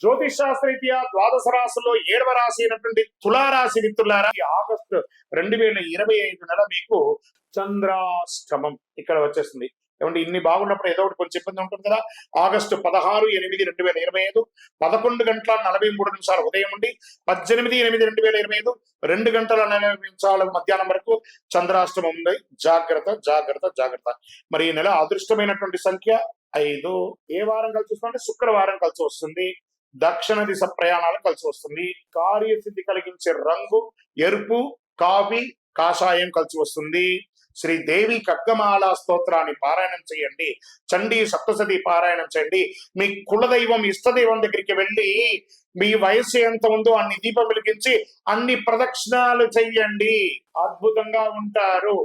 జ్యోతిష్ శాస్త్రరీత్యా ద్వాదశ రాశుల్లో 7వ రాశి అయినటువంటి తులారాశి మిత్రులారా, ఈ ఆగస్టు 2025 నెల మీకు చంద్రాష్టమం ఇక్కడ వచ్చేస్తుంది. ఏమంటే ఇన్ని బాగున్నప్పుడు ఏదో ఒకటి కొంచెం ఇబ్బంది ఉంటుంది కదా. ఆగస్టు 16/8/2025 11:43 ఉదయం నుండి 18/8/2025 2:40 మధ్యాహ్నం వరకు చంద్రాష్టమం ఉంది. జాగ్రత్త జాగ్రత్త జాగ్రత్త. మరి ఈ నెల అదృష్టమైనటువంటి సంఖ్య 5. ఏ వారం కలిసి వస్తుందంటే శుక్రవారం కలిసి వస్తుంది. దక్షిణ దిశ ప్రయాణాలు కలిసి వస్తుంది. కార్యసిద్ధి కలిగించే రంగు ఎరుపు, కావి, కాషాయం కలిసి వస్తుంది. శ్రీదేవి ఖడ్గమాల స్తోత్రాన్ని పారాయణం చేయండి. చండీ సప్తశతి పారాయణం చేయండి. మీ కులదైవం ఇష్టదైవం దగ్గరికి వెళ్ళి మీ వయస్సు ఎంత ఉందో అన్ని దీపం వెలిగించి అన్ని ప్రదక్షిణాలు చెయ్యండి. అద్భుతంగా ఉంటారు.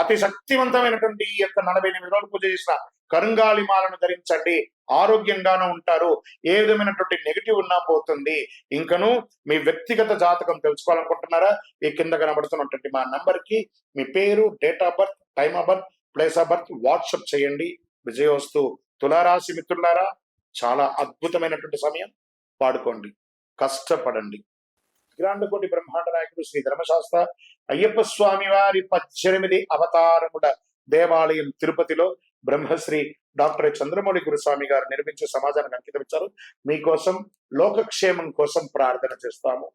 అతి శక్తివంతమైనటువంటి ఈ యొక్క 48 రోజులు పూజ చేసిన కరుంగాలి మాలను ధరించండి. ఆరోగ్యంగానూ ఉంటారు. ఏ విధమైనటువంటి నెగిటివ్ ఉన్నా పోతుంది. ఇంకను మీ వ్యక్తిగత జాతకం తెలుసుకోవాలనుకుంటున్నారా? ఈ కింద కనబడుతున్నటువంటి మా నంబర్ కి మీ పేరు, date of birth, time of birth, place of birth WhatsApp చేయండి. విజయోస్తు. తులారాశి మిత్రులారా, చాలా అద్భుతమైనటువంటి సమయం. వాడుకోండి, కష్టపడండి. గ్రాండకోటి బ్రహ్మాండ నాయకుడు శ్రీ ధర్మశాస్త్ర అయ్యప్ప స్వామి వారి 18 అవతారముల దేవాలయం తిరుపతిలో బ్రహ్మశ్రీ డాక్టర్ చంద్రమౌళి గురుస్వామి గారు నిర్మించే సమాజానికి అంకితం ఇచ్చారు. మీకోసం లోకక్షేమం కోసం ప్రార్థన చేస్తాము.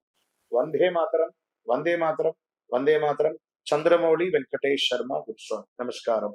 వందే మాతరం, వందే మాతరం, వందే మాతరం. చంద్రమౌళి వెంకటేష్ శర్మ గురుస్వామి. నమస్కారం.